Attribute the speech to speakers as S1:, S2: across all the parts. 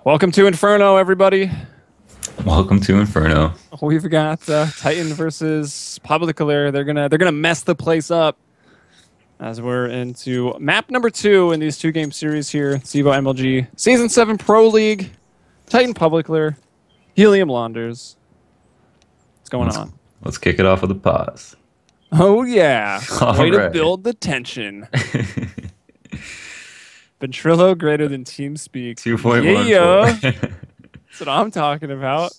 S1: Welcome to Inferno, everybody.
S2: Welcome to Inferno.
S1: We've got Titan versus Publiclir. They're gonna mess the place up as we're into map number 2 in these 2-game series here. CEVO MLG Season 7 Pro League. Titan Publiclir. Helium Launders. What's going on?
S2: Let's kick it off with a pause.
S1: Oh yeah. Way to
S2: right.
S1: build the tension. Ventrilo greater than TeamSpeak.
S2: 2.14.
S1: Yeah. That's what I'm talking about.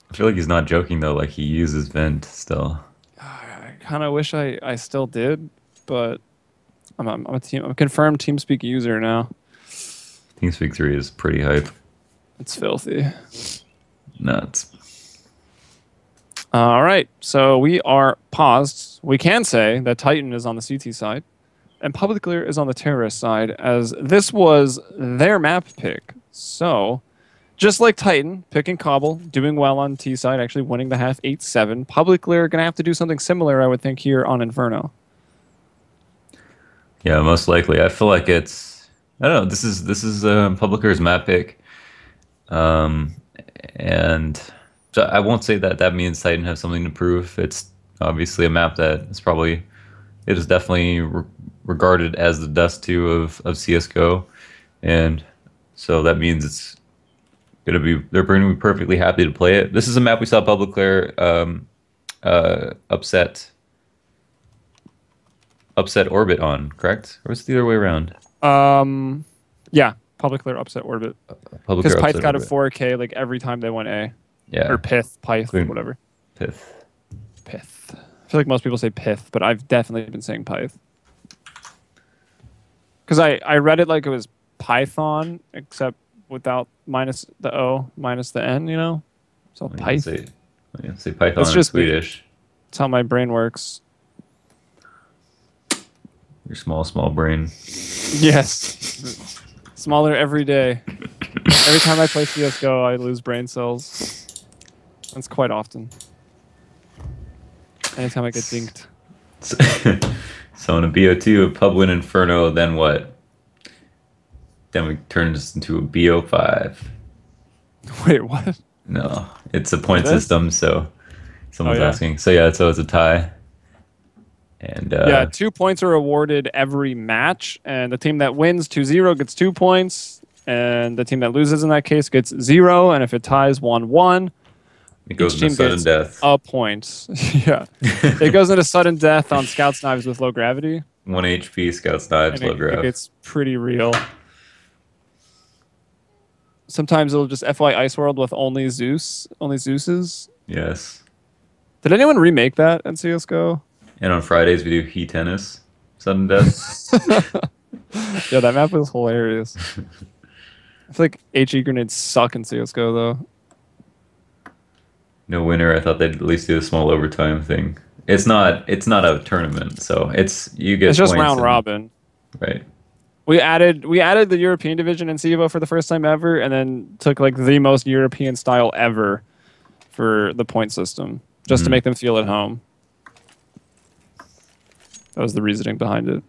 S2: I feel like he's not joking though, like he uses Vent still.
S1: I kind of wish I still did, but I'm a confirmed TeamSpeak user now.
S2: TeamSpeak 3 is pretty hype.
S1: It's filthy.
S2: Nuts.
S1: All right, so we are paused. We can say that Titan is on the CT side, and Publiclir is on the terrorist side, as this was their map pick. So, just like Titan, picking Cobble, doing well on T side, actually winning the half 8-7, Publiclir are going to have to do something similar, I would think, here on Inferno.
S2: Yeah, most likely. I feel like it's, I don't know, this is Publiclir's map pick. And so I won't say that means Titan has something to prove. It's obviously a map that is probably, it is definitely regarded as the Dust 2 of CSGO. And so that means it's going to be, they're going to be perfectly happy to play it. This is a map we saw Publiclir upset Orbit on, correct? Or was it the other way around?
S1: Yeah, Publiclir upset Orbit. Because Pyth got a 4K like every time they went A.
S2: Yeah.
S1: Or Pyth, whatever.
S2: Pith.
S1: I feel like most people say Pyth, but I've definitely been saying Pyth. Because I read it like it was Python, except without minus the O, minus the N, you know? So Pyth.
S2: Say Python in Swedish.
S1: That's how my brain works.
S2: Your small brain.
S1: Yes. Smaller every day. Every time I play CSGO, I lose brain cells. That's quite often. Anytime I get dinked.
S2: So in a BO2 of Pub win Inferno, then what? Then we turn this into a BO5.
S1: Wait, what?
S2: No, it's a point system, so someone's asking. So yeah, so it's a tie. And
S1: yeah, 2 points are awarded every match, and the team that wins 2-0 gets 2 points, and the team that loses in that case gets 0, and if it ties 1-1,
S2: it goes into sudden death.
S1: A point. Yeah. It goes into sudden death on Scout's Knives with low gravity.
S2: 1 HP, Scout's Knives, low gravity.
S1: It's pretty real. Sometimes it'll just FY Ice World with only Zeuses.
S2: Yes.
S1: Did anyone remake that in CSGO?
S2: And on Fridays we do Heat Tennis, sudden death.
S1: Yeah, that map was hilarious. I feel like HE grenades suck in CSGO though.
S2: No winner. I thought they'd at least do a small overtime thing. It's not a tournament, so it's
S1: just round robin.
S2: Right.
S1: We added the European division in CEVO for the first time ever, and then took like the most European style ever for the point system, just to make them feel at home. That was the reasoning behind it.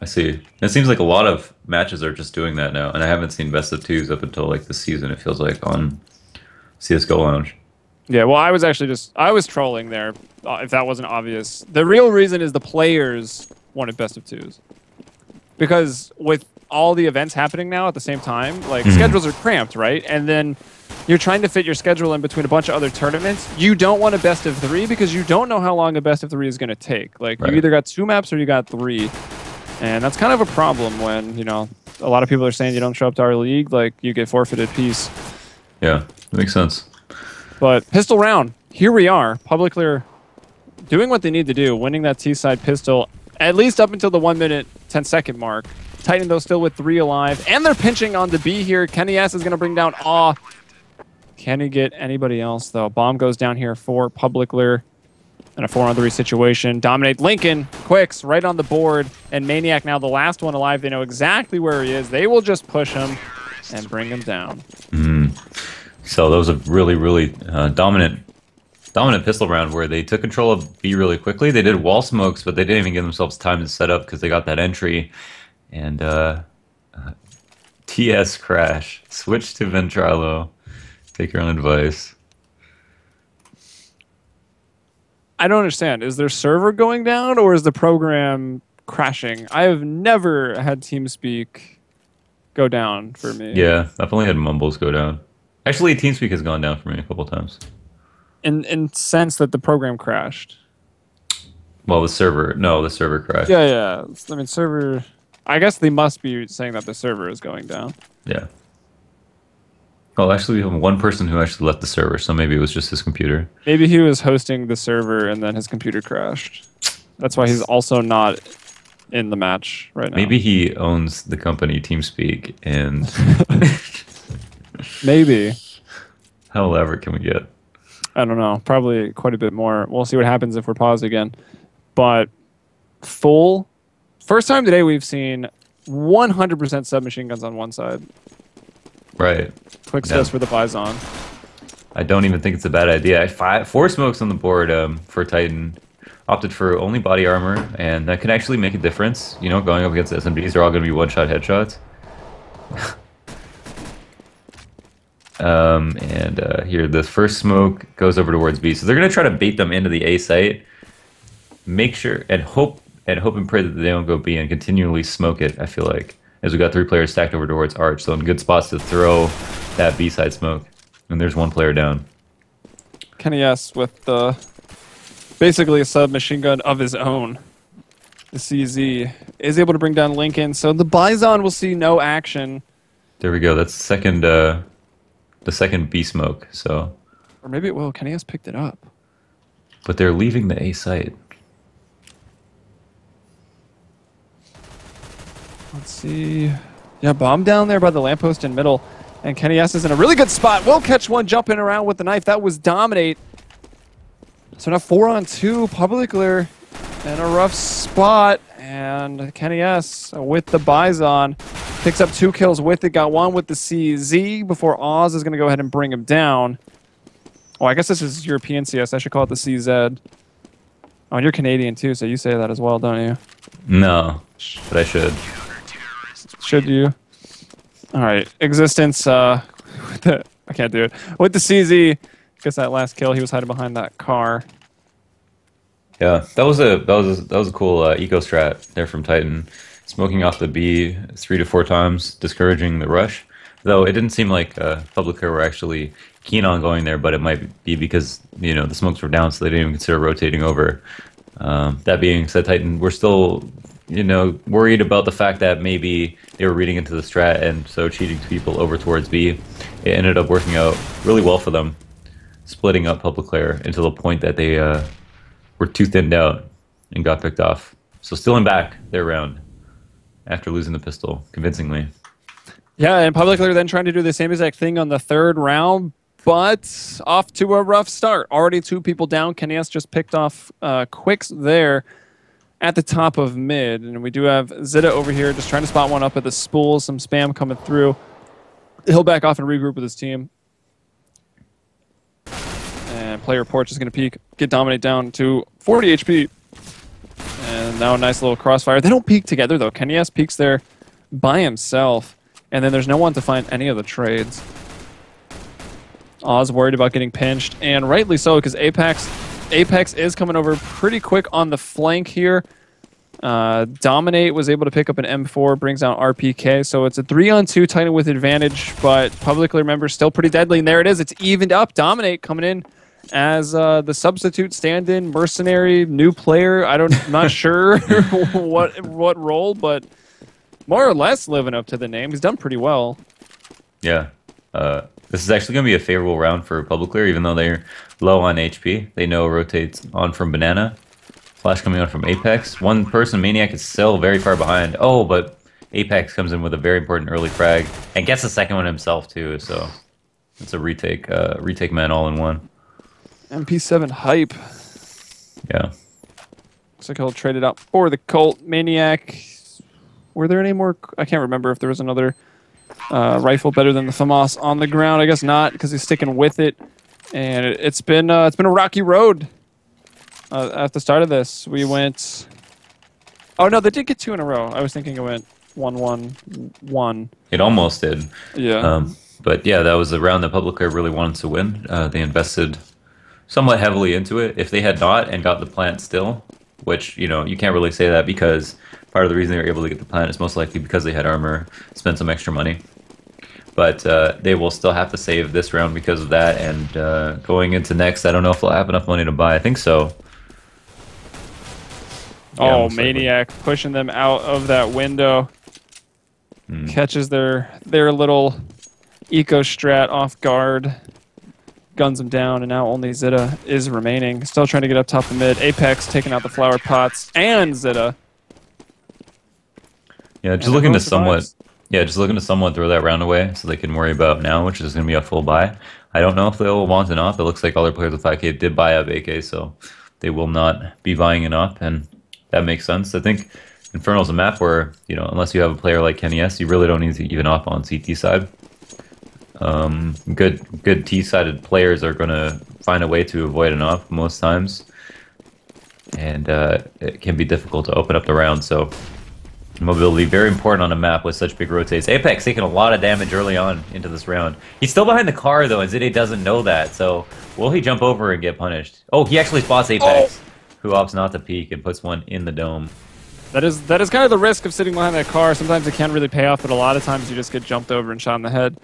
S2: I see. It seems like a lot of matches are just doing that now, and I haven't seen best of 2s up until like this season. It feels like on CS:GO Lounge.
S1: Yeah, well, I was trolling there, if that wasn't obvious. The real reason is the players wanted best of 2s. Because with all the events happening now at the same time, like, schedules are cramped, right? And then you're trying to fit your schedule in between a bunch of other tournaments. You don't want a best of 3 because you don't know how long a best of 3 is going to take. Like, you either got 2 maps or you got 3. And that's kind of a problem when, you know, a lot of people are saying you don't show up to our league, like, you get forfeited piece.
S2: Yeah, that makes sense.
S1: But pistol round, here we are. Publiclir doing what they need to do, winning that T-side pistol, at least up until the 1 minute, 10-second mark. Titan, though, still with 3 alive. And they're pinching on the B here. Kenny S is going to bring down Awe. Can he get anybody else, though? Bomb goes down here for Publiclir in a 4-on-3 situation. Dominate Lincoln. Quicks right on the board. And Maniac now the last one alive. They know exactly where he is. They will just push him and bring him down.
S2: So that was a really, really dominant pistol round where they took control of B really quickly. They did wall smokes, but they didn't even give themselves time to set up because they got that entry. And TS crash. Switch to Ventralo. Take your own advice.
S1: I don't understand. Is their server going down or is the program crashing? I have never had TeamSpeak go down for me.
S2: Yeah, I've only had Mumbles go down. Actually, TeamSpeak has gone down for me a couple times.
S1: In sense that the program crashed.
S2: Well, the server crashed.
S1: Yeah. I mean, server. I guess they must be saying that the server is going down.
S2: Yeah. Oh, actually, we have one person who actually left the server, so maybe it was just his computer.
S1: Maybe he was hosting the server and then his computer crashed. That's why he's also not in the match right now.
S2: Maybe he owns the company TeamSpeak, and
S1: maybe.
S2: how elaborate can we get?
S1: I don't know. Probably quite a bit more. We'll see what happens if we're paused again. But first time today we've seen 100% submachine guns on one side.
S2: Right.
S1: Quick steps for the Bison.
S2: I don't even think it's a bad idea. 4 smokes on the board for Titan. Opted for only body armor, and that can actually make a difference. You know, going up against SMGs, they're all going to be one-shot headshots. Here, the first smoke goes over towards B. So they're going to try to bait them into the A site. Make sure and hope and pray that they don't go B and continually smoke it, I feel like. As we got 3 players stacked over towards Arch, so in good spots to throw that B side smoke. And there's 1 player down.
S1: Kenny S with basically a submachine gun of his own. The CZ is able to bring down Lincoln, so the Bison will see no action.
S2: There we go. That's the second B smoke. So,
S1: or maybe it will. Kenny S picked it up.
S2: But they're leaving the A site.
S1: Let's see. Yeah, bomb down there by the lamppost in middle. And Kenny S is in a really good spot. Will catch one jumping around with the knife. That was Dominate. So now 4-on-2. Publiclir in a rough spot. And Kenny S with the Bison picks up 2 kills with it. Got 1 with the CZ before Oz is going to go ahead and bring him down. Oh, I guess this is European CS. I should call it the CZ. Oh, and you're Canadian too, so you say that as well, don't you?
S2: No, but I should.
S1: Should you? All right, Existence. I can't do it. With the CZ, gets that last kill. He was hiding behind that car.
S2: Yeah, that was a cool eco strat there from Titan, smoking off the B 3 to 4 times, discouraging the rush. Though it didn't seem like Publiclir were actually keen on going there, but it might be because the smokes were down, so they didn't even consider rotating over. That being said, Titan, we're still worried about the fact that maybe they were reading into the strat and so cheating people over towards B. It ended up working out really well for them, splitting up Publiclir until the point that they were too thinned out and got picked off. So still in back their round after losing the pistol convincingly. Yeah,
S1: and Publiclir then trying to do the same exact thing on the 3rd round, but off to a rough start. Already 2 people down. Kenny S just picked off Quicks there at the top of mid. And we do have Zeta over here just trying to spot one up at the spool. Some spam coming through. He'll back off and regroup with his team. And player Porch is going to peek, get Dominate down to 40 HP. And now a nice little crossfire. They don't peek together, though. Kenny S peeks there by himself. And then there's no one to find any of the trades. Oz worried about getting pinched, and rightly so, because Apex is coming over pretty quick on the flank here. Dominate was able to pick up an M4, brings down RPK, so it's a 3-on-2 Titan with advantage, but Publiclir members still pretty deadly, and there it is. It's evened up. Dominate coming in as the substitute stand-in mercenary new player. I'm not sure what role, but more or less living up to the name. He's done pretty well.
S2: Yeah. This is actually going to be a favorable round for Publiclir, even though they're low on HP. They know rotates on from Banana. Flash coming on from Apex. One person, Maniac, is still very far behind. Oh, but Apex comes in with a very important early frag and gets the second one himself, too. So it's a retake man all in one.
S1: MP7 hype.
S2: Yeah.
S1: Looks like he'll trade it out for the Colt. Maniac. Were there any more? I can't remember if there was another rifle better than the FAMAS on the ground. I guess not, because he's sticking with it. And it's been a rocky road at the start of this. We went... Oh, no, they did get 2 in a row. I was thinking it went 1-1-1.
S2: It almost did.
S1: Yeah.
S2: But yeah, that was a round that Publiclir really wanted to win. They invested somewhat heavily into it. If they had not and got the plant still, which, you know, you can't really say that because part of the reason they were able to get the plant is most likely because they had armor, spent some extra money. But they will still have to save this round because of that. And going into next, I don't know if they'll have enough money to buy. I think so. Yeah,
S1: oh, Maniac pushing them out of that window. Catches their little eco strat off guard. Guns them down, and now only Zeta is remaining. Still trying to get up top of mid. Apex taking out the flower pots and Zeta.
S2: Yeah, just looking to somewhat throw that round away so they can worry about now, which is going to be a full buy. I don't know if they'll want an op. It looks like all their players with 5k did buy up AK, so they will not be buying an op, and that makes sense. I think Infernal's a map where, you know, unless you have a player like Kenny S, you really don't need to even op on CT side. Good T-sided players are going to find a way to avoid an op most times, and it can be difficult to open up the round, so mobility very important on a map with such big rotates. Apex taking a lot of damage early on into this round. He's still behind the car though, and Zide doesn't know that, so will he jump over and get punished? Oh, he actually spots Apex, who opts not to peek and puts one in the dome.
S1: That is kind of the risk of sitting behind that car. Sometimes it can really pay off, but a lot of times you just get jumped over and shot in the head.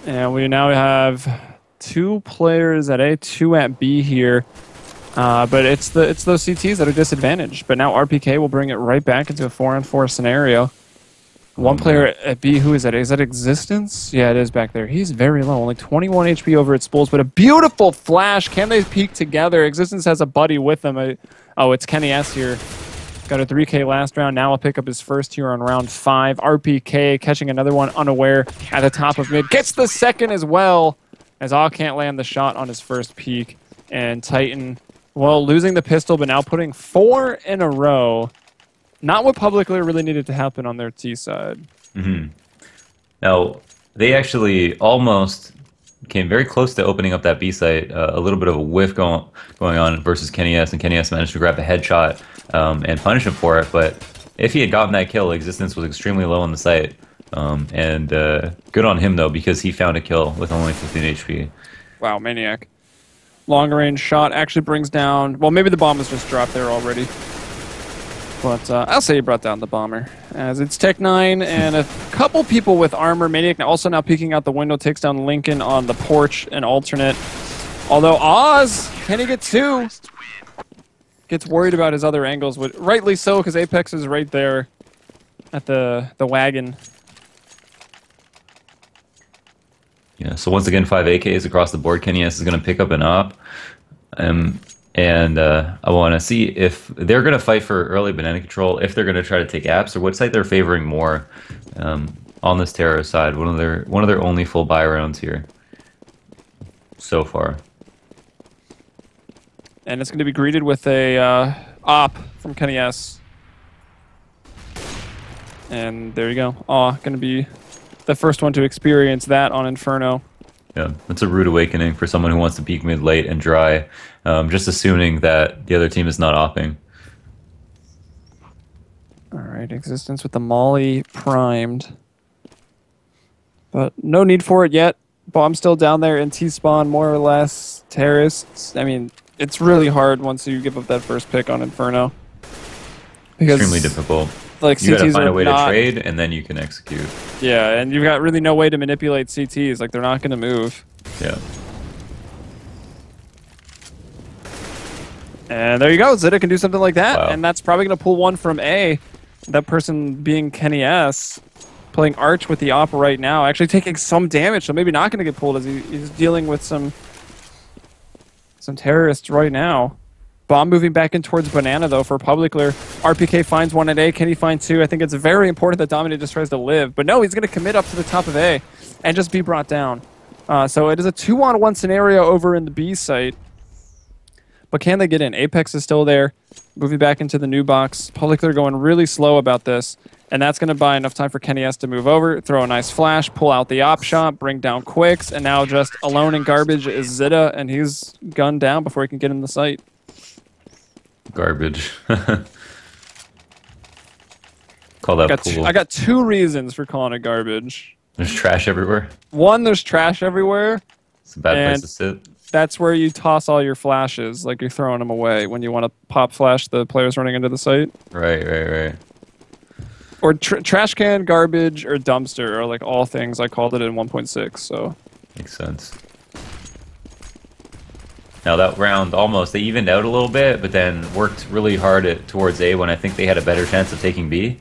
S1: And we now have 2 players at A, 2 at B here. But it's those CTs that are disadvantaged. But now RPK will bring it right back into a 4-on-4 scenario. One player at B, who is that? Is that Existence? Yeah, it is back there. He's very low, only 21 HP over its spools, but a beautiful flash. Can they peek together? Existence has a buddy with them. Oh, it's Kenny S here. Got a 3k last round. Now he'll pick up his first here on round 5. RPK catching another one unaware at the top of mid. Gets the second as well, as Aw can't land the shot on his first peek. And Titan, well, losing the pistol, but now putting 4 in a row. Not what Publicly really needed to happen on their T side.
S2: Now, they actually almost came very close to opening up that B site. A little bit of a whiff going on versus Kenny S, and Kenny S managed to grab the headshot and punish him for it. But if he had gotten that kill, Existence was extremely low on the site. And good on him, though, because he found a kill with only 15 HP.
S1: Wow, Maniac. Long range shot actually brings down... Well, maybe the bomb was just dropped there already. But I'll say he brought down the bomber. As it's Tech 9 and a couple people with armor. Maniac also now peeking out the window, takes down Lincoln on the porch and alternate. Although Oz, can he get 2? Gets worried about his other angles. Rightly so, because Apex is right there at the wagon.
S2: Yeah, so once again, 5 AKs across the board. Kenny S is going to pick up an op. And I want to see if they're going to fight for early banana control, if they're going to try to take apps, or what site they're favoring more on this terror side. One of their only full buy rounds here so far.
S1: And it's going to be greeted with a op from Kenny S. And there you go. Going to be the first one to experience that on Inferno.
S2: Yeah, it's a rude awakening for someone who wants to peek mid late and dry, just assuming that the other team is not opping.
S1: All right, Existence with the molly primed. But no need for it yet. Bomb still down there in T-spawn, more or less. Terrorists. I mean, it's really hard once you give up that first pick on Inferno. Because,
S2: extremely difficult.
S1: Like,
S2: you gotta
S1: CTs
S2: find a way
S1: not,
S2: to trade, and then you can execute.
S1: Yeah, and you've got really no way to manipulate CTs. Like, they're not going to move.
S2: Yeah.
S1: And there you go. Zeta can do something like that,
S2: Wow.
S1: and that's probably going to pull one from A. That person being Kenny S. Playing Arch with the op right now. Actually taking some damage, so maybe not going to get pulled as he's dealing with some terrorists right now. Bomb moving back in towards Banana, though, for Publiclir. RPK finds one at A. Can he find 2? I think it's very important that Dominate just tries to live. But no, he's going to commit up to the top of A and just be brought down. So it is a 2-on-1 scenario over in the B site. But can they get in? Apex is still there. Moving back into the new box. Publiclir going really slow about this. And that's going to buy enough time for Kenny S to move over, throw a nice flash, pull out the op shot, bring down Quicks. And now just alone in garbage is Zeta, and he's gunned down before he can get in the site.
S2: Garbage. call that pool.
S1: I got 2 reasons for calling it garbage.
S2: There's trash everywhere.
S1: 1, there's trash everywhere.
S2: It's a bad place to sit.
S1: That's where you toss all your flashes, like you're throwing them away when you want to pop flash the players running into the site.
S2: Right.
S1: Or trash can, garbage, or dumpster are like all things I called it in 1.6. So
S2: makes sense. Now that round they evened out a little bit, but then worked really hard towards A when I think they had a better chance of taking B.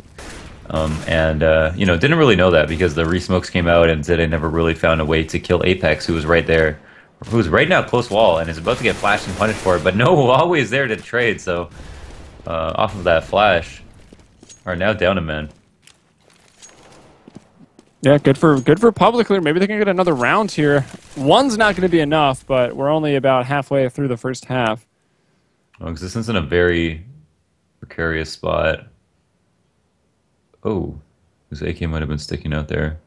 S2: You know, didn't really know that because the re-smokes came out and Zeta never really found a way to kill Apex, who was right there, who's right now close wall and is about to get flashed and punished for it, but no, always there to trade. So off of that flash, are now down a man.
S1: Yeah, good for Publiclir. Maybe they can get another round here. 1's not going to be enough, but we're only about halfway through the first half.
S2: Oh, Existence in a very precarious spot. Oh, his AK might have been sticking out there.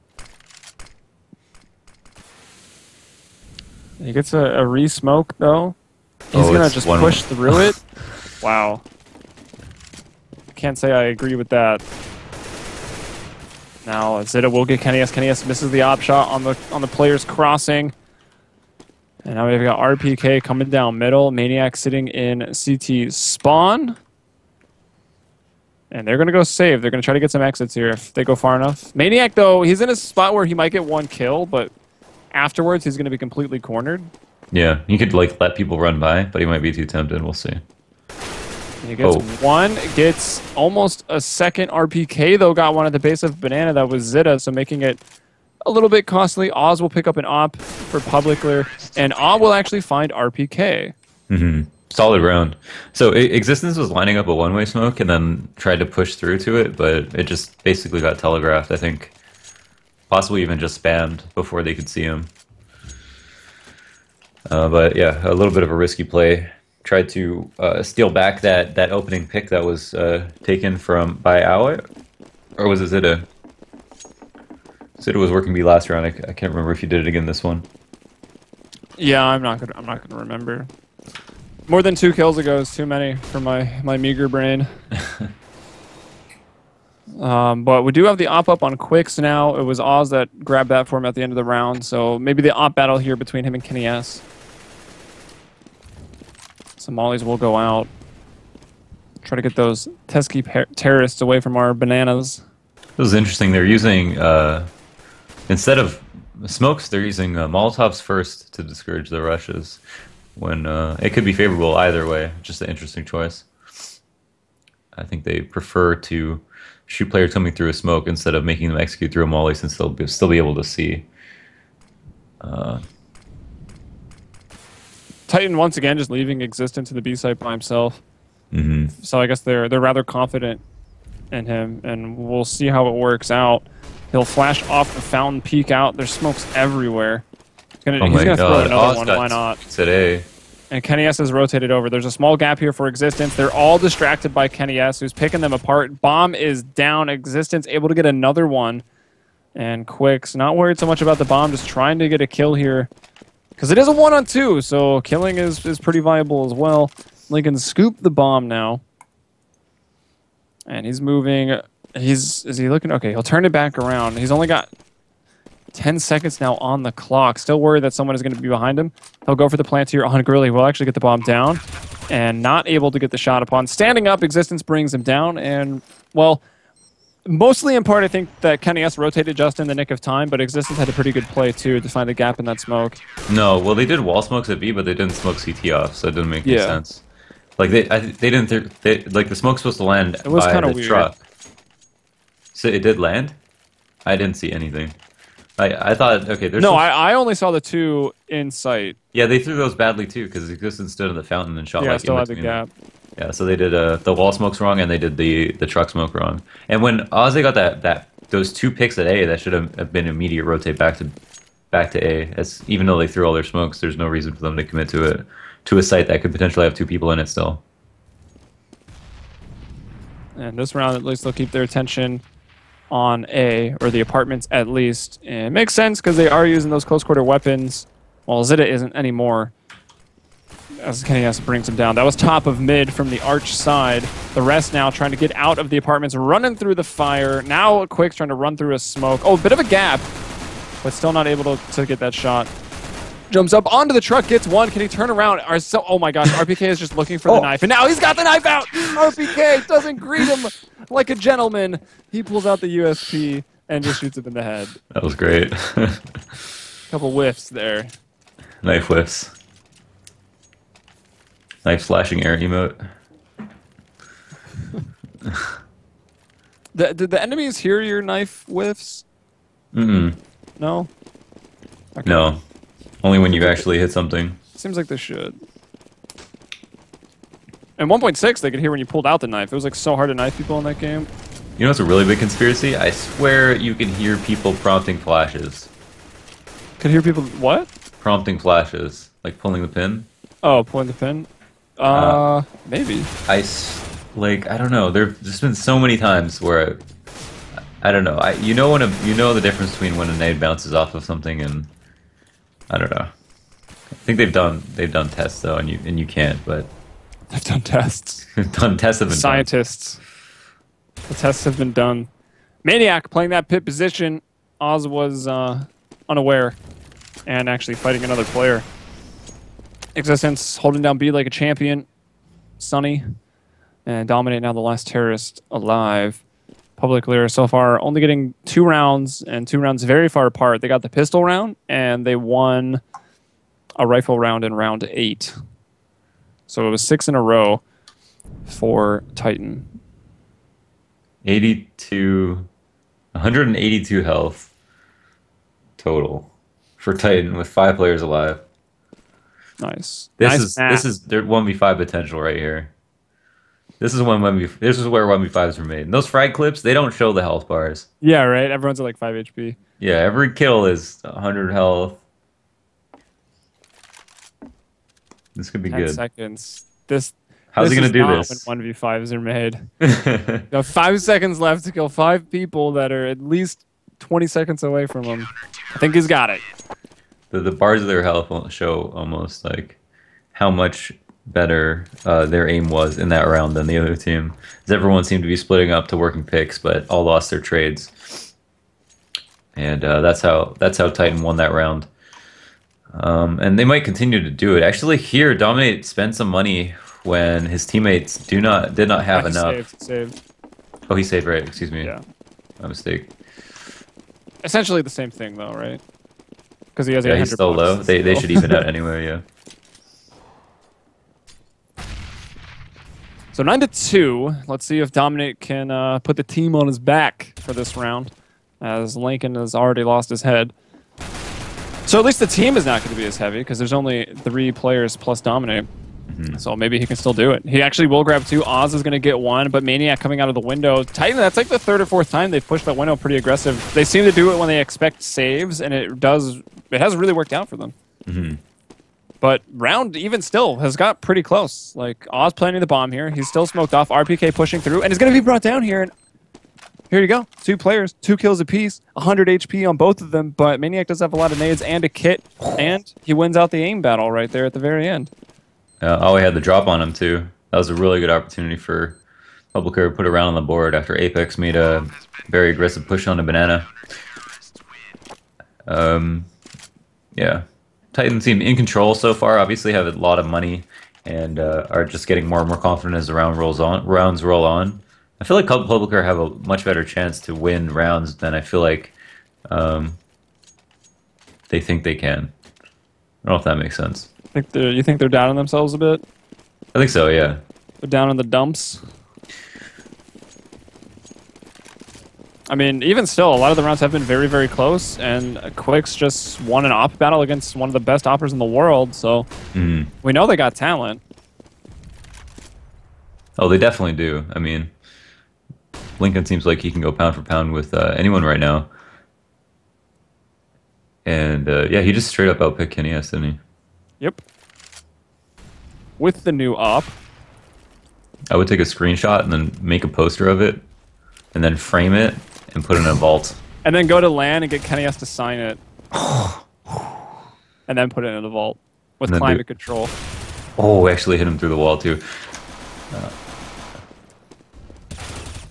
S1: He gets a re-smoke, though. He's going to just push through it. Wow. Can't say I agree with that. Now Zeta will get Kenny S. Kenny S misses the op shot on the player's crossing. And now we've got RPK coming down middle. Maniac sitting in CT spawn. And they're going to go save. They're going to try to get some exits here if they go far enough. Maniac, though, he's in a spot where he might get 1 kill, but afterwards he's going to be completely cornered.
S2: Yeah, he could like let people run by, but he might be too tempted. We'll see.
S1: He gets 1, gets almost a second RPK, though, got 1 at the base of Banana. That was Zeta, so making it a little bit costly. Oz will pick up an op for Publiclir, and Oz will actually find RPK.
S2: Solid round. So Existence was lining up a one-way smoke and then tried to push through to it, but it just basically got telegraphed, I think. Possibly even just spammed before they could see him. But yeah, a little bit of a risky play. Tried to steal back that opening pick that was taken by Aoi, or was it Zeta? Zeta was working B last round. I can't remember if he did it again this one.
S1: Yeah, I'm not gonna remember. More than 2 kills ago is too many for my meager brain. But we do have the op up on Quicks now. It was Oz that grabbed that for him at the end of the round, so maybe the op battle here between him and Kenny S. Some mollies will go out. Try to get those Teskey terrorists away from our bananas.
S2: This is interesting. They're using, instead of smokes, they're using Molotovs first to discourage the rushes. When it could be favorable either way. Just an interesting choice. I think they prefer to shoot players coming through a smoke instead of making them execute through a molly, since they'll still be able to see.
S1: Titan once again just leaving Existence to the B site by himself. So I guess they're rather confident in him, and we'll see how it works out. He'll flash off the fountain, peek out. There's smokes everywhere. He's gonna throw another one. Why not?
S2: Today.
S1: And Kenny S has rotated over. There's a small gap here for Existence. They're all distracted by Kenny S, who's picking them apart. Bomb is down. Existence able to get another one. And Quicks not worried so much about the bomb, just trying to get a kill here. Because it is a 1-on-2, so killing is pretty viable as well. Lincoln scoop the bomb now. And he's moving. Is he looking? Okay, he'll turn it back around. He's only got 10 seconds now on the clock. Still worried that someone is going to be behind him. He'll go for the plant here on Grilly. Will actually get the bomb down. And not able to get the shot upon. Standing up, Existence brings him down. And, well, mostly in part, I think that Kenny S rotated just in the nick of time, but Existence had a pretty good play, too, to find a gap in that smoke.
S2: No, well, they did wall smokes at B, but they didn't smoke CT off, so it didn't make any sense. Like, they didn't, like, the smoke's supposed to land by the truck. So it did land? I didn't see anything. I thought, okay, there's
S1: I only saw the 2 in sight.
S2: Yeah, they threw those badly too, because Existence stood in the fountain and shot like
S1: still had the gap.
S2: Yeah, so they did the wall smokes wrong, and they did the truck smoke wrong. And when Ozzy got those 2 picks at A, that should have been immediate rotate back to A. As even though they threw all their smokes, there's no reason for them to commit to a site that could potentially have 2 people in it still.
S1: And this round, at least, they'll keep their attention on A, or the apartments at least. And it makes sense because they are using those close quarter weapons, while Zeta isn't anymore. as Kenny brings him down. That was top of mid from the arch side. The rest now trying to get out of the apartments, running through the fire. Now Quick's trying to run through a smoke. Oh, a bit of a gap, but still not able to get that shot. Jumps up onto the truck, gets one. Can he turn around? Oh my gosh, RPK is just looking for the knife. And now he's got the knife out! RPK doesn't greet him like a gentleman. He pulls out the USP and just shoots him in the head.
S2: That was great.
S1: Couple whiffs there.
S2: Knife whiffs. Knife slashing air emote.
S1: Did the enemies hear your knife whiffs?
S2: Mm-mm.
S1: No? Okay.
S2: No. Only when you actually hit something.
S1: Seems like they should. In 1.6, they could hear when you pulled out the knife. It was like so hard to knife people in that game.
S2: You know what's a really big conspiracy? I swear you can hear people prompting flashes.
S1: Could hear people what?
S2: Prompting flashes. Like pulling the pin.
S1: Oh, pulling the pin? Maybe.
S2: I don't know. There's been so many times where I don't know. You know the difference between when a nade bounces off of something and I don't know. I think they've done tests though, and you can't. But
S1: they've done tests.
S2: Tests have been
S1: scientists. Done. The tests have been done. Maniac playing that pit position. Oz was unaware and actually fighting another player. Existence holding down B like a champion. Sunny and dominate now the last terrorist alive. Publiclir so far only getting 2 rounds and 2 rounds very far apart. They got the pistol round and they won a rifle round in round 8. So it was 6 in a row for Titan.
S2: 182 health total for Titan with 5 players alive.
S1: Nice.
S2: This is their 1v5 potential right here. This is where 1v5s were made. And those frag clips, they don't show the health bars.
S1: Yeah, right. Everyone's at like 5 HP.
S2: Yeah, every kill is 100 health. This could be
S1: 10
S2: good.
S1: seconds.
S2: How's he gonna do this?
S1: When 1v5s are made. You have 5 seconds left to kill 5 people that are at least 20 seconds away from him. I think he's got it.
S2: The bars of their health won't show almost like how much better their aim was in that round than the other team. As everyone seemed to be splitting up to working picks, but all lost their trades. And that's how Titan won that round. And they might continue to do it. Actually, here Dominate spent some money when his teammates did not have enough.
S1: Saved.
S2: Oh, he saved, right? Excuse me.
S1: Yeah.
S2: My mistake.
S1: Essentially the same thing, though, right? Because he has
S2: he's still low. They should even out anyway, yeah.
S1: So 9-2. Let's see if Dominate can put the team on his back for this round, as Lincoln has already lost his head. So at least the team is not going to be as heavy, because there's only 3 players plus Dominate. So maybe he can still do it. He actually will grab 2. Oz is going to get 1, but Maniac coming out of the window. Titan, that's like the 3rd or 4th time they've pushed that window pretty aggressive. They seem to do it when they expect saves, and it has really worked out for them. But round, even still, has got pretty close. Like, Oz planting the bomb here. He's still smoked off. RPK pushing through, and he's going to be brought down here. And here you go. 2 players, 2 kills apiece, 100 HP on both of them, but Maniac does have a lot of nades and a kit, and he wins out the aim battle right there at the very end.
S2: We had the drop on him, too. That was a really good opportunity for Publiclir to put a round on the board after Apex made a very aggressive push on a banana. Yeah. Titan seem in control so far, obviously have a lot of money, and are just getting more and more confident as the rounds roll on. I feel like Publiclir have a much better chance to win rounds than I feel like they think they can. I don't know if that makes sense.
S1: You think they're down on themselves a bit?
S2: I think so, yeah.
S1: They're down in the dumps. I mean, even still, a lot of the rounds have been very, very close, and Quicks just won an op battle against one of the best oppers in the world, so we know they got talent.
S2: Oh, they definitely do. I mean, Lincoln seems like he can go pound for pound with anyone right now. And yeah, he just straight up outpicked Kenny S, didn't he?
S1: Yep. With the new op.
S2: I would take a screenshot and then make a poster of it, and then frame it and put it in a vault.
S1: And then go to LAN and get Kenny S to sign it. And then put it in the vault with climate control.
S2: Oh, actually hit him through the wall too.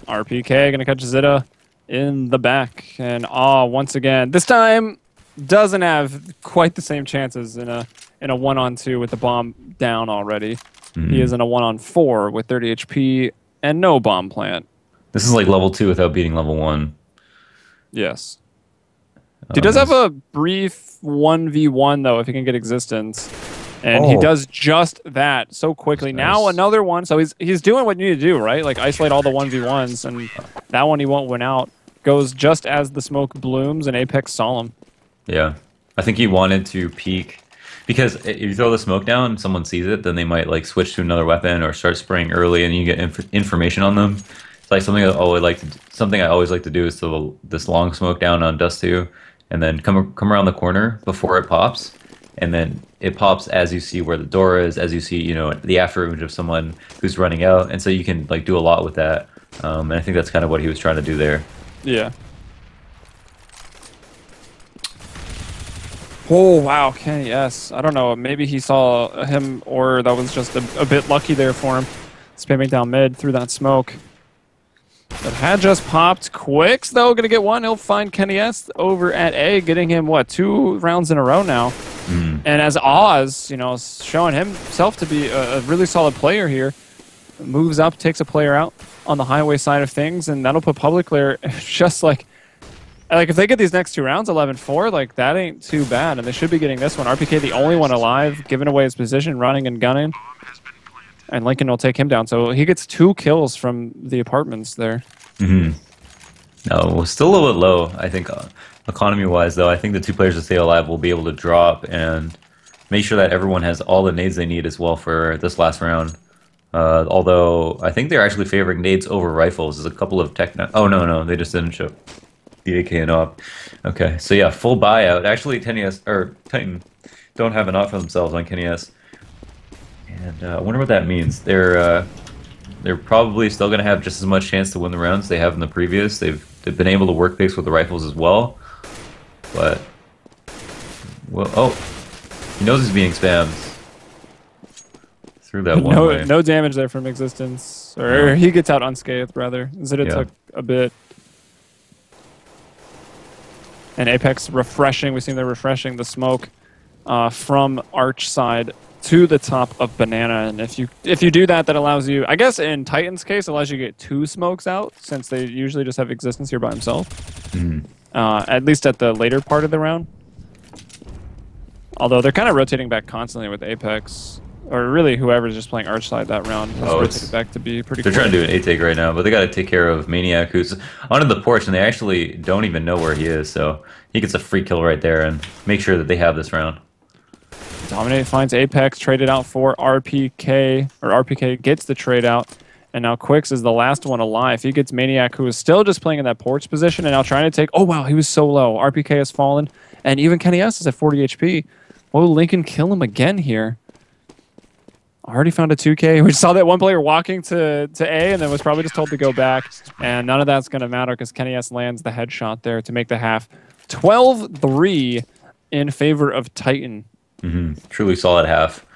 S1: RPK gonna catch Zeta in the back, and once again, this time doesn't have quite the same chances in a 1-on-2 with the bomb down already. He is in a 1-on-4 with 30 HP and no bomb plant.
S2: This is like level 2 without beating level 1.
S1: Yes. He does have a brief 1v1 though if he can get existence. And he does just that so quickly. Nice. Now another one. So he's doing what you need to do, right? Like isolate all the 1v1s, and that one he won't win out. Goes just as the smoke blooms and Apex saw him.
S2: Yeah. I think he wanted to peek. Because if you throw the smoke down, someone sees it, then they might like switch to another weapon or start spraying early, and you get information on them. It's like something I always like to do is throw this long smoke down on Dust 2, and then come around the corner before it pops. And then it pops as you see where the door is, as you see, you know, the after image of someone who's running out, and so you can like do a lot with that. And I think that's kind of what he was trying to do there.
S1: Yeah. Oh wow, Kenny S. I don't know, maybe he saw him, or that was just a bit lucky there for him. Spamming down mid through that smoke. But had just popped. Quicks though, gonna get one. He'll find Kenny S over at A, getting him what, 2 rounds in a row now. And as Oz, you know, showing himself to be a really solid player here, moves up, takes a player out on the highway side of things, and that'll put Publiclir just like if they get these next 2 rounds 11-4, like that ain't too bad, and they should be getting this one. RPK the only one alive, giving away his position, running and gunning, and Lincoln will take him down. So he gets 2 kills from the apartments there.
S2: No, still a little bit low, I think. Economy-wise, though, I think the 2 players that stay alive will be able to drop and make sure that everyone has all the nades they need as well for this last round. Although, I think they're actually favoring nades over rifles. There's a couple of tech... Oh, no, they just didn't show the AK and op. Okay, so yeah, full buyout. Actually, Titan don't have an op for themselves on Kenny S. And I wonder what that means. They're probably still going to have just as much chance to win the rounds they have in the previous. They've been able to work base with the rifles as well. But, well, he knows he's being spammed. Through that one way.
S1: No damage there from existence. Or he gets out unscathed, rather. Zeta took a bit. And Apex refreshing. We see they're refreshing the smoke from Arch side to the top of Banana. And if you do that, that allows you, I guess in Titan's case, it allows you to get 2 smokes out, since they usually just have existence here by himself. At least at the later part of the round. Although they're kind of rotating back constantly with Apex. Or really whoever's just playing Arch side that round has rotated back to be pretty
S2: They're trying to do an 8-take right now, but they got to take care of Maniac, who's onto the porch, and they actually don't even know where he is. So he gets a free kill right there and make sure that they have this round.
S1: Dominate finds Apex, traded out for RPK, or RPK gets the trade out, and now Quicks is the last one alive. He gets Maniac, who is still just playing in that porch position, and now trying to take... Oh, wow, he was so low. RPK has fallen, and even Kenny S is at 40 HP. Will Lincoln kill him again here? Already found a 2K. We saw that one player walking to A, and then was probably just told to go back, and none of that's going to matter because Kenny S lands the headshot there to make the half. 12-3 in favor of Titan.
S2: Truly solid half.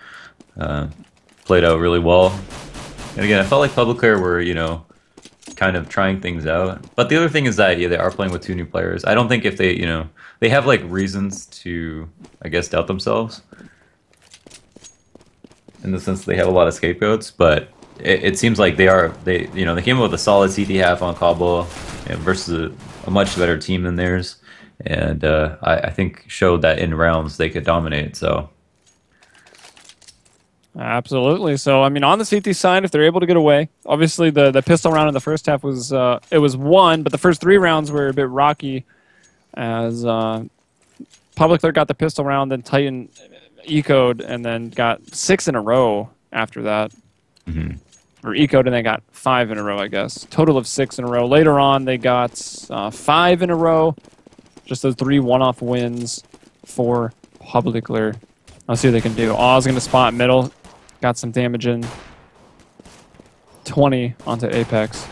S2: Played out really well. And again, I felt like Publiclir were, you know, kind of trying things out. But the other thing is that, yeah, they are playing with 2 new players. I don't think if they, you know, they have like reasons to, I guess, doubt themselves. In the sense they have a lot of scapegoats, but it seems like they came up with a solid CT half on Cobble versus a much better team than theirs. And I think showed that in rounds they could dominate. So
S1: absolutely. So I mean, on the CT side, if they're able to get away, obviously the pistol round in the first half was it was 1, but the first 3 rounds were a bit rocky, as Publiclir got the pistol round, then Titan ecoed, and then got 6 in a row after that. Or ecoed and then got 5 in a row, I guess. Total of 6 in a row. Later on, they got 5 in a row. Just those 3 one-off wins for Publiclir. Let's see what they can do. Oz going to spot middle. Got some damage in. 20 onto Apex.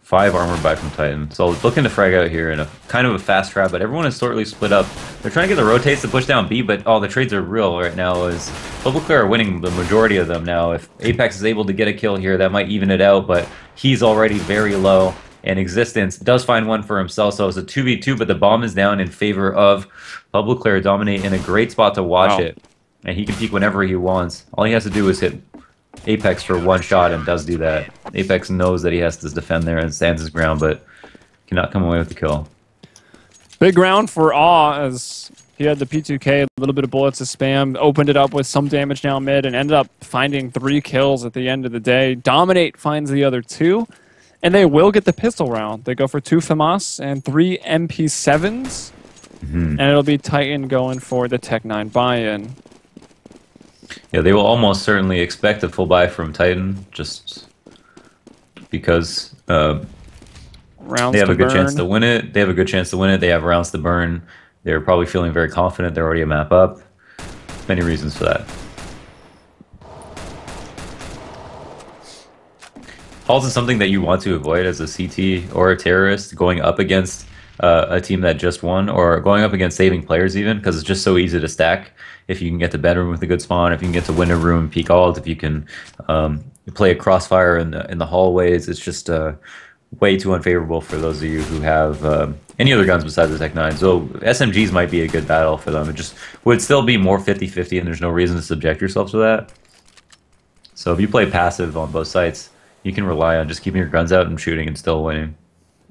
S2: 5 armor buy from Titan. So looking to frag out here in a kind of a fast trap, but everyone is slightly split up. They're trying to get the rotates to push down B, but the trades are real right now as Publiclir are winning the majority of them now. If Apex is able to get a kill here, that might even it out, but he's already very low. And Existence does find one for himself, so it's a 2v2, but the bomb is down in favor of Publiclir. Dominate in a great spot to watch it. And he can peek whenever he wants. All he has to do is hit Apex for one shot and does do that. Apex knows that he has to defend there and stands his ground, but cannot come away with the kill.
S1: Big round for Awe as he had the P2K, a little bit of bullets to spam, opened it up with some damage down mid, and ended up finding 3 kills at the end of the day. Dominate finds the other 2, and they will get the pistol round. They go for 2 FAMAS and 3 MP7s, and it'll be Titan going for the Tech-9 buy-in.
S2: Yeah, they will almost certainly expect a full buy from Titan, just because they have a good chance to win it. They have a good chance to win it. They have rounds to burn. They're probably feeling very confident. They're already a map up. Many reasons for that. Halls is something that you want to avoid as a CT or a terrorist going up against a team that just won, or going up against saving players even, because it's just so easy to stack. If you can get to bedroom with a good spawn, if you can get to window room, peek alt, if you can play a crossfire in the hallways, it's just way too unfavorable for those of you who have any other guns besides the Tech-9. So SMGs might be a good battle for them. It just would still be more 50-50, and there's no reason to subject yourself to that. So if you play passive on both sites, you can rely on just keeping your guns out and shooting and still winning.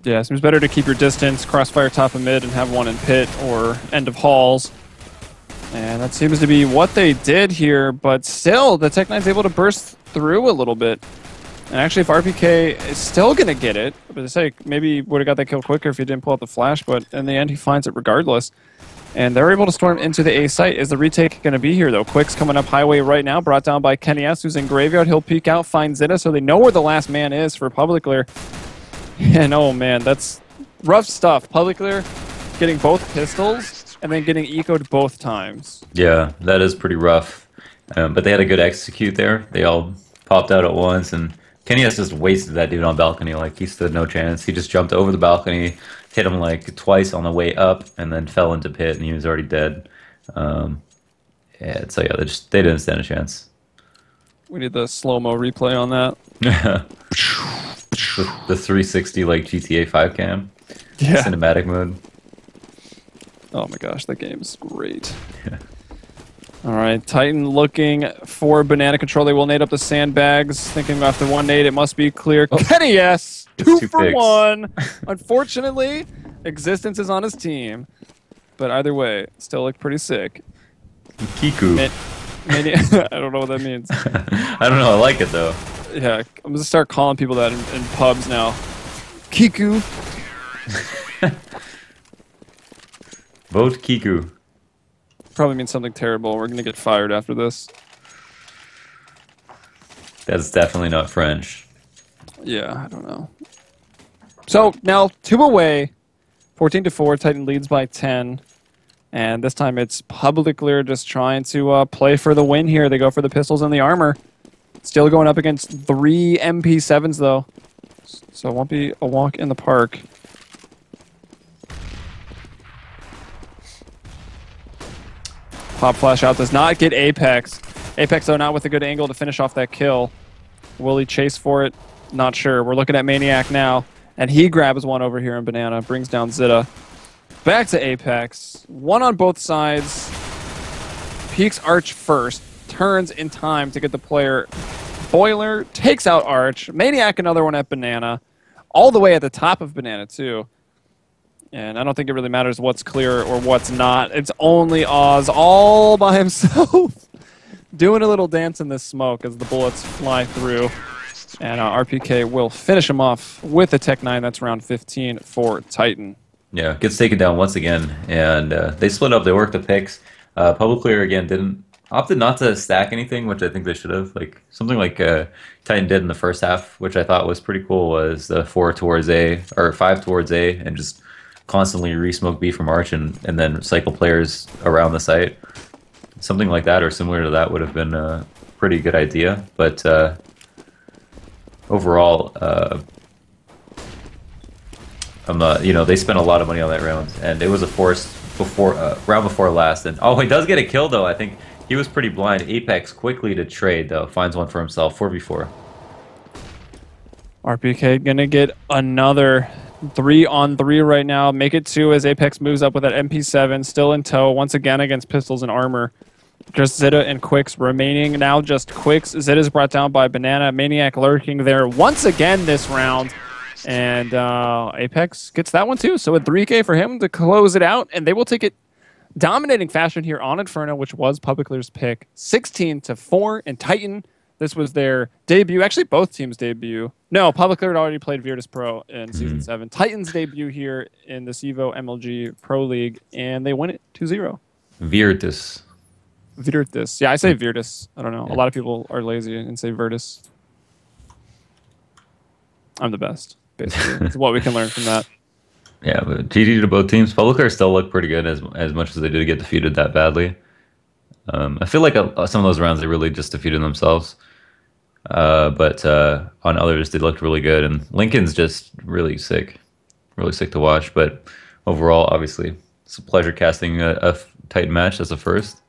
S1: Yeah, it seems better to keep your distance, crossfire top of mid, and have one in pit or end of halls. And that seems to be what they did here, but still, the Tech-9's able to burst through a little bit. And actually, if RPK is still going to get it, but to say, maybe he would have got that kill quicker if he didn't pull out the flash, but in the end, he finds it regardless. And they're able to storm into the A site. Is the retake going to be here, though? Quick's coming up highway right now, brought down by Kenny S, who's in Graveyard. He'll peek out, find Zeta, so they know where the last man is for Publiclir. And oh man, that's rough stuff. Publiclir getting both pistols and then getting ecoed both times.
S2: Yeah, that is pretty rough. But they had a good execute there. They all popped out at once, and Kenny has just wasted that dude on balcony. Like, he stood no chance. He just jumped over the balcony, hit him like twice on the way up, and then fell into pit, and he was already dead. So yeah, they didn't stand a chance.
S1: We need the slow-mo replay on that.
S2: The 360 like GTA 5 cam.
S1: Yeah.
S2: Cinematic mode.
S1: Oh my gosh, that game's great. Yeah. Alright, Titan looking for banana control. They will nade up the sandbags. Thinking after one nade, it must be clear. Oh. Kenny, yes! 2 for picks. 1. Unfortunately, Existence is on his team. But either way, still look pretty sick.
S2: Kiku.
S1: I don't know what that means.
S2: I don't know, I like it though.
S1: Yeah, I'm gonna start calling people that in pubs now. Kiku.
S2: Vote Kiku.
S1: Probably means something terrible. We're gonna get fired after this.
S2: That's definitely not French.
S1: Yeah, I don't know. So now 2 away, 14-4. Titan leads by 10, and this time it's Publiclir just trying to play for the win here. They go for the pistols and the armor. Still going up against 3 MP7s, though. So it won't be a walk in the park. Pop flash out does not get Apex. Apex, though, not with a good angle to finish off that kill. Will he chase for it? Not sure. We're looking at Maniac now. And he grabs one over here in Banana. Brings down Zeta. Back to Apex. One on both sides. Peeks Arch first. Turns in time to get the player. Boiler takes out Arch. Maniac another one at Banana. All the way at the top of Banana, too. And I don't think it really matters what's clear or what's not. It's only Oz all by himself. Doing a little dance in this smoke as the bullets fly through. And RPK will finish him off with the Tech-9. That's round 15 for Titan.
S2: Yeah, gets taken down once again. And they split up. They worked the picks. Publiclir, again, opted not to stack anything, which I think they should have. Like something like Titan did in the first half, which I thought was pretty cool, was the 4 towards A, or 5 towards A, and just constantly re-smoke B from Arch and then cycle players around the site. Something like that or similar to that would have been a pretty good idea. But overall, They spent a lot of money on that round, and it was a forced round before last. And oh, he does get a kill though. I think he was pretty blind. Apex quickly to trade though, finds one for himself. 4v4.
S1: RPK gonna get another 3-on-3 right now. Make it 2 as Apex moves up with that MP7 still in tow once again against pistols and armor. Just Zeta and Quicks remaining. Now just Quicks. Zeta's brought down by Banana. Maniac lurking there once again this round. And Apex gets that one too. So a 3K for him to close it out. And they will take it dominating fashion here on Inferno, which was Publicler's pick. 16-4 in Titan. This was their debut. Actually, both teams' debut. No, Publicler had already played Virtus Pro in Season 7. Titan's debut here in the CEVO MLG Pro League. And they win it 2-0.
S2: Virtus.
S1: Virtus. Yeah, I say Virtus. I don't know. Yeah. A lot of people are lazy and say Virtus. I'm the best, basically. It's what we can learn from that.
S2: Yeah, but GG to both teams. Publicler still look pretty good as much as they did get defeated that badly. I feel like some of those rounds they really just defeated themselves. But on others they looked really good. And Lincoln's just really sick to watch. But overall, obviously, it's a pleasure casting a Titan match. That's a first.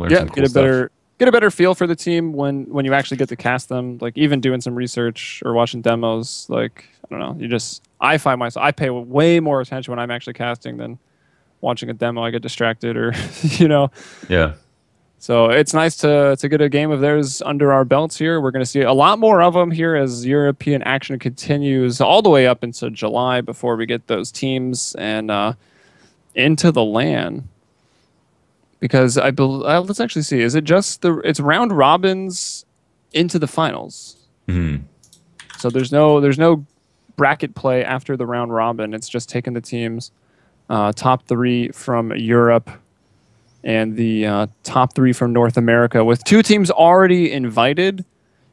S2: Learn some cool stuff. Get a better feel for the team when you actually get to cast them. Like even doing some research or watching demos. Like I don't know, I find myself I pay way more attention when I'm actually casting than watching a demo. I get distracted or Yeah.
S1: So it's nice to get a game of theirs under our belts here. We're going to see a lot more of them here as European action continues all the way up into July before we get those teams and into the LAN. Because I believe, let's actually see. Is it just it's round robins into the finals?
S2: Mm-hmm.
S1: So there's no bracket play after the round robin. It's just taking the teams top 3 from Europe and the top 3 from North America, with 2 teams already invited,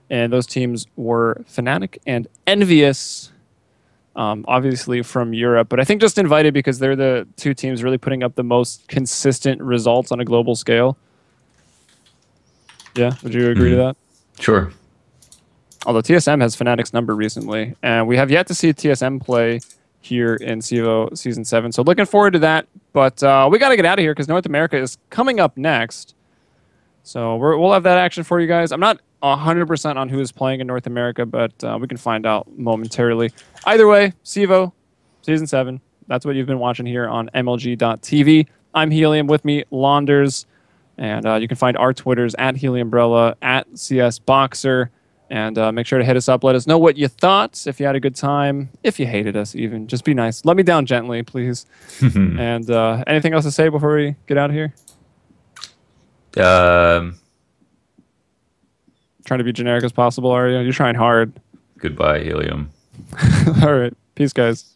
S1: and those teams were Fnatic and Envious. Obviously from Europe, but I think just invited because they're the 2 teams really putting up the most consistent results on a global scale. Yeah, would you agree to that?
S2: Sure.
S1: Although TSM has Fnatic's number recently, and we have yet to see TSM play here in CEVO Season 7, so looking forward to that. But we got to get out of here because North America is coming up next. So we'll have that action for you guys. I'm not 100% on who is playing in North America, but we can find out momentarily. Either way, CEVO Season 7. That's what you've been watching here on MLG.tv. I'm Helium, with me, Launders. And you can find our Twitters at Heliumbrella, at CSBoxer. And make sure to hit us up. Let us know what you thought, if you had a good time, if you hated us even. Just be nice. Let me down gently, please. And anything else to say before we get out of here? Trying to be generic as possible, are you? You're trying hard.
S2: Goodbye, Helium.
S1: All right. Peace, guys.